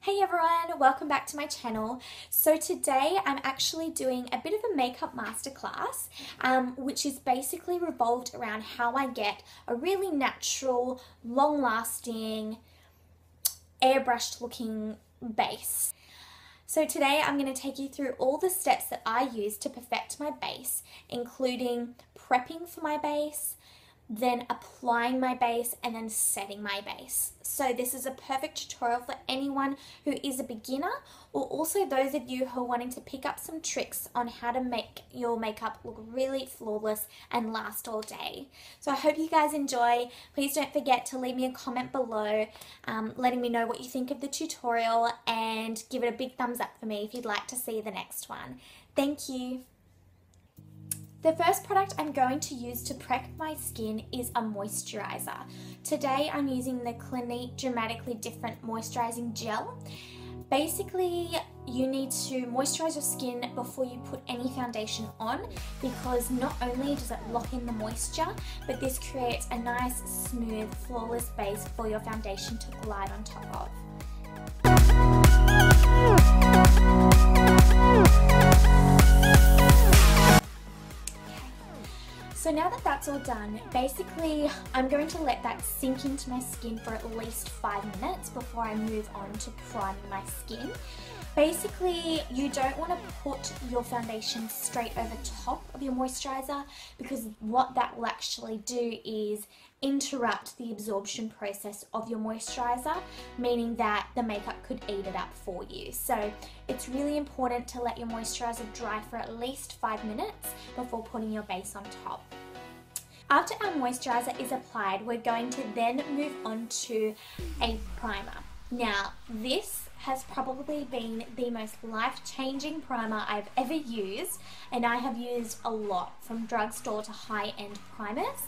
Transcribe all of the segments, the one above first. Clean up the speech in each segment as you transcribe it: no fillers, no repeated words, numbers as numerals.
Hey everyone, welcome back to my channel. So today I'm actually doing a bit of a makeup masterclass, which is basically revolved around how I get a really natural, long-lasting, airbrushed looking base. So today I'm going to take you through all the steps that I use to perfect my base, including prepping for my base, then applying my base, and then setting my base. So this is a perfect tutorial for anyone who is a beginner, or also those of you who are wanting to pick up some tricks on how to make your makeup look really flawless and last all day. So I hope you guys enjoy. Please don't forget to leave me a comment below letting me know what you think of the tutorial, and give it a big thumbs up for me if you'd like to see the next one. Thank you. The first product I'm going to use to prep my skin is a moisturizer. Today I'm using the Clinique Dramatically Different Moisturizing Gel. Basically, you need to moisturize your skin before you put any foundation on, because not only does it lock in the moisture, but this creates a nice, smooth, flawless base for your foundation to glide on top of. So now that that's all done, basically I'm going to let that sink into my skin for at least 5 minutes before I move on to priming my skin. Basically, you don't want to put your foundation straight over top of your moisturizer, because what that will actually do is interrupt the absorption process of your moisturizer, meaning that the makeup could eat it up for you. So it's really important to let your moisturizer dry for at least 5 minutes before putting your base on top. After our moisturizer is applied, we're going to then move on to a primer. Now, this has probably been the most life-changing primer I've ever used, and I have used a lot, from drugstore to high-end primers.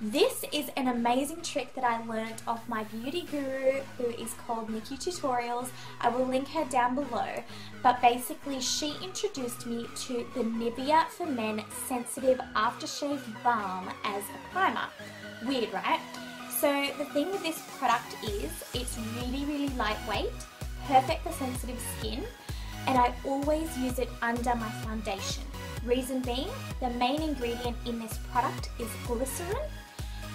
This is an amazing trick that I learned off my beauty guru, who is called Nikki Tutorials. I will link her down below, but basically she introduced me to the Nivea For Men Sensitive Aftershave Balm as a primer. Weird, right? So the thing with this product is it's really lightweight, perfect for sensitive skin, and I always use it under my foundation. Reason being, the main ingredient in this product is glycerin.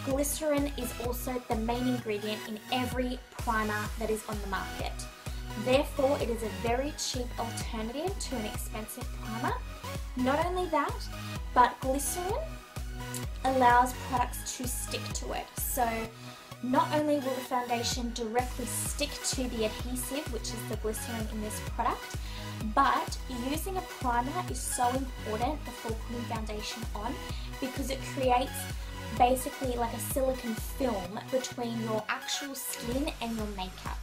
Glycerin is also the main ingredient in every primer that is on the market. Therefore, it is a very cheap alternative to an expensive primer. Not only that, but glycerin allows products to stick to it. So not only will the foundation directly stick to the adhesive, which is the glycerin in this product, but using a primer is so important before putting foundation on, because it creates basically like a silicone film between your actual skin and your makeup.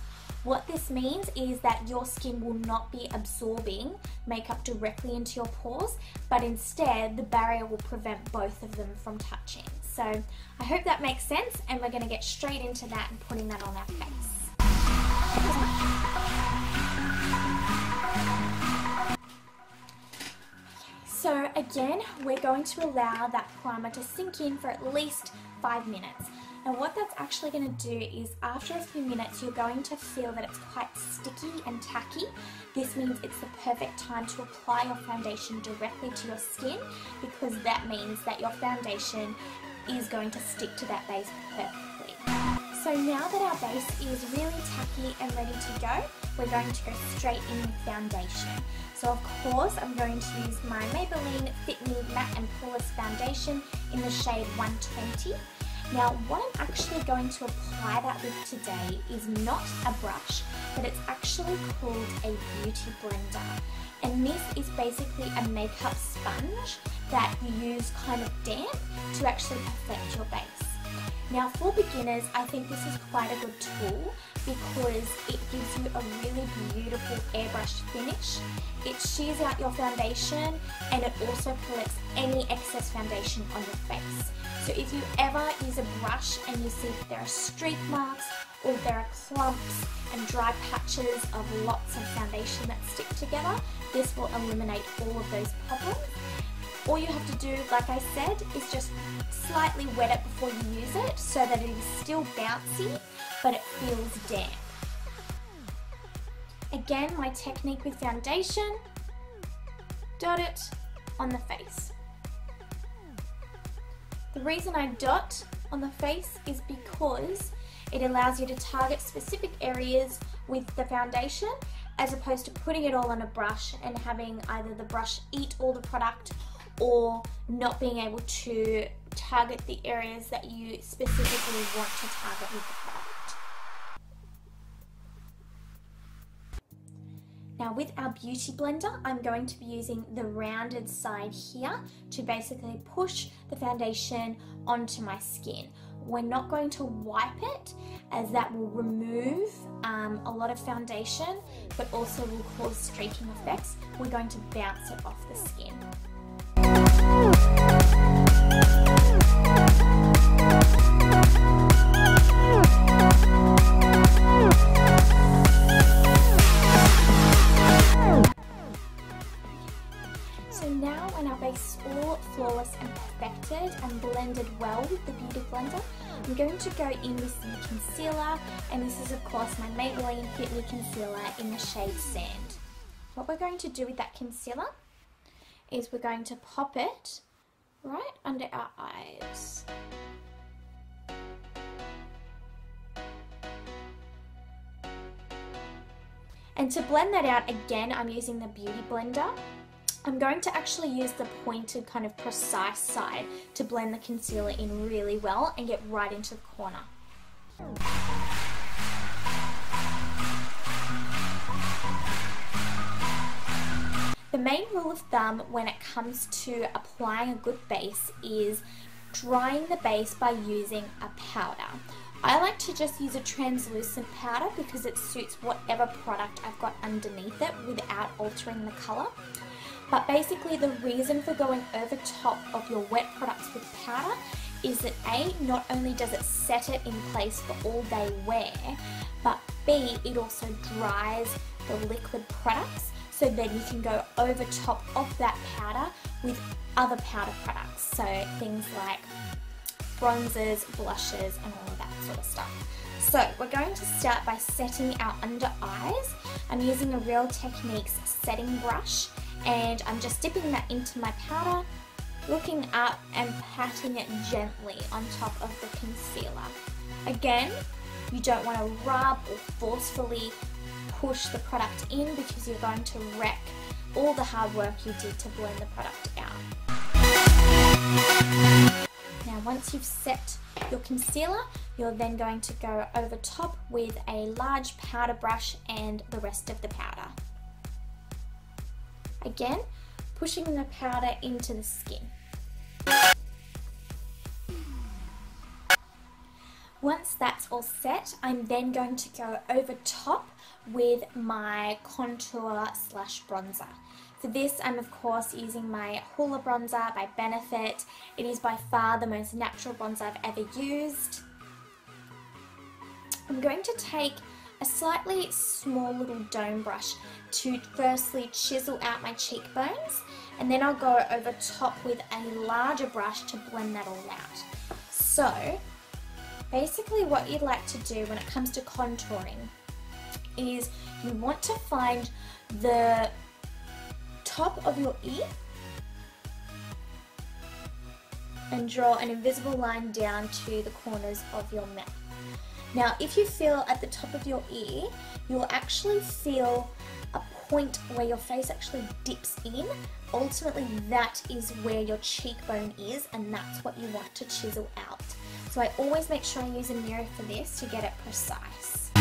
What this means is that your skin will not be absorbing makeup directly into your pores, but instead the barrier will prevent both of them from touching. So I hope that makes sense, and we're going to get straight into that and putting that on our face. So again, we're going to allow that primer to sink in for at least 5 minutes. And what that's actually going to do is, after a few minutes, you're going to feel that it's quite sticky and tacky. This means it's the perfect time to apply your foundation directly to your skin, because that means that your foundation is going to stick to that base perfectly. So now that our base is really tacky and ready to go, we're going to go straight in with foundation. So of course I'm going to use my Maybelline Fit Me Matte and Poreless Foundation in the shade 120. Now what I'm actually going to apply that with today is not a brush, but it's actually called a beauty blender. And this is basically a makeup sponge that you use kind of damp to actually perfect your base. Now for beginners, I think this is quite a good tool, because it gives you a really beautiful airbrushed finish. It shears out your foundation, and it also collects any excess foundation on your face. So if you ever use a brush and you see that there are streak marks, or there are clumps and dry patches of lots of foundation that stick together, this will eliminate all of those problems. All you have to do, like I said, is just slightly wet it before you use it, so that it is still bouncy, but it feels damp. again, my technique with foundation, dot it on the face. The reason I dot on the face is because it allows you to target specific areas with the foundation as opposed to putting it all on a brush and having either the brush eat all the product or not being able to target the areas that you specifically want to target with the product. Now with our beauty blender, I'm going to be using the rounded side here to basically push the foundation onto my skin. We're not going to wipe it as that will remove a lot of foundation, but also will cause streaking effects. We're going to bounce it off the skin. So now when our base is all flawless and perfected and blended well with the Beauty Blender, I'm going to go in with some concealer, and this is of course my Maybelline Fit Me Concealer in the shade Sand. What we're going to do with that concealer is we're going to pop it right under our eyes. And to blend that out, again, I'm using the Beauty Blender. I'm going to actually use the pointed kind of precise side to blend the concealer in really well and get right into the corner. The main rule of thumb when it comes to applying a good base is drying the base by using a powder. I like to just use a translucent powder because it suits whatever product I've got underneath it without altering the colour. But basically the reason for going over top of your wet products with powder is that A, not only does it set it in place for all day wear, but B, it also dries the liquid products so then you can go over top of that powder with other powder products. So things like bronzers, blushes and all of that sort of stuff. So we're going to start by setting our under eyes. I'm using a Real Techniques setting brush and I'm just dipping that into my powder, looking up and patting it gently on top of the concealer. Again, you don't want to rub or forcefully push the product in because you're going to wreck all the hard work you did to blend the product out. Now once you've set your concealer, you're then going to go over top with a large powder brush and the rest of the powder. Again, pushing the powder into the skin. Once that's all set, I'm then going to go over top with my contour slash bronzer. For this, I'm of course using my Hoola bronzer by Benefit. It is by far the most natural bronzer I've ever used. I'm going to take a slightly small little dome brush to firstly chisel out my cheekbones, and then I'll go over top with a larger brush to blend that all out. So basically what you'd like to do when it comes to contouring is you want to find the top of your ear and draw an invisible line down to the corners of your mouth. Now if you feel at the top of your ear, you'll actually feel a point where your face actually dips in. Ultimately that is where your cheekbone is, and that's what you want to chisel out. So I always make sure I use a mirror for this to get it precise.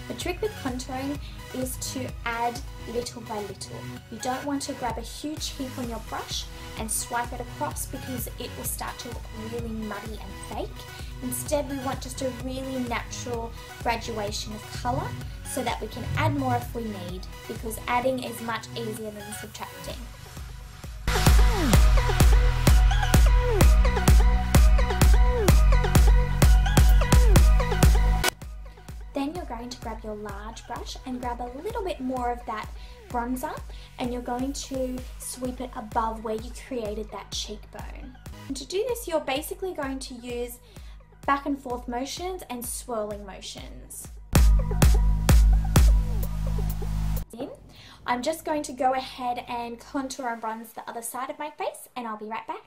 The trick with contouring is to add little by little. You don't want to grab a huge heap on your brush and swipe it across because it will start to look really muddy and fake. Instead, we want just a really natural graduation of colour so that we can add more if we need, because adding is much easier than subtracting. Then you're going to grab your large brush and grab a little bit more of that bronzer, and you're going to sweep it above where you created that cheekbone. And to do this, you're basically going to use back and forth motions and swirling motions. I'm just going to go ahead and contour and bronze the other side of my face, and I'll be right back.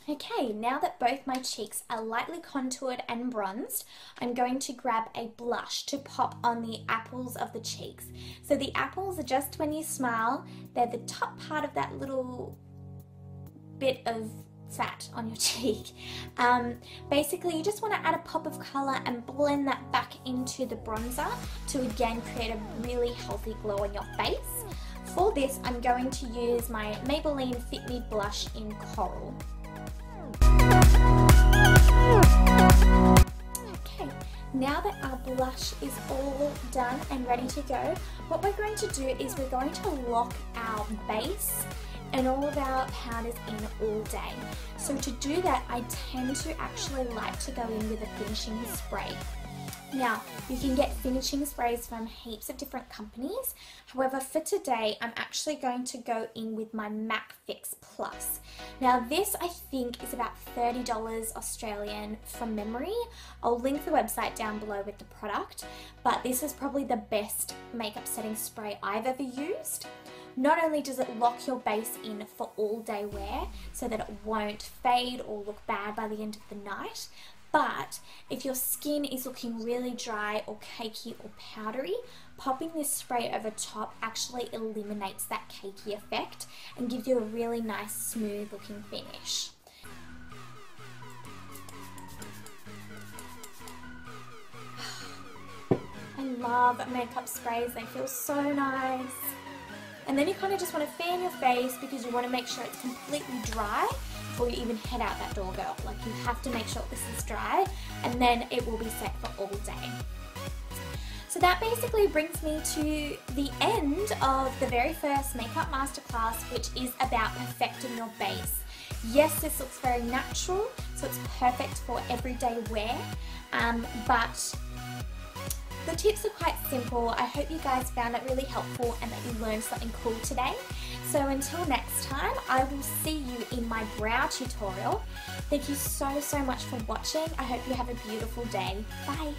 Okay, now that both my cheeks are lightly contoured and bronzed, I'm going to grab a blush to pop on the apples of the cheeks. So the apples are just when you smile, they're the top part of that little bit of fat on your cheek. Basically, you just want to add a pop of colour and blend that back into the bronzer to again create a really healthy glow on your face. For this, I'm going to use my Maybelline Fit Me blush in Coral. Okay, now that our blush is all done and ready to go, what we're going to do is we're going to lock our base and all of our powders in all day. So to do that, I tend to actually like to go in with a finishing spray. Now, you can get finishing sprays from heaps of different companies. However, for today, I'm actually going to go in with my MAC Fix Plus. Now, this I think is about $30 Australian from memory. I'll link the website down below with the product, but this is probably the best makeup setting spray I've ever used. Not only does it lock your base in for all day wear so that it won't fade or look bad by the end of the night, but if your skin is looking really dry or cakey or powdery, popping this spray over top actually eliminates that cakey effect and gives you a really nice smooth looking finish. I love makeup sprays, they feel so nice. And then you kind of just want to fan your face because you want to make sure it's completely dry before you even head out that door, girl. Like, you have to make sure this is dry, and then it will be set for all day. So that basically brings me to the end of the very first makeup masterclass, which is about perfecting your base. Yes, this looks very natural, so it's perfect for everyday wear, but the tips are quite simple. I hope you guys found it really helpful and that you learned something cool today. So until next time, I will see you in my brow tutorial. Thank you so much for watching. I hope you have a beautiful day. Bye.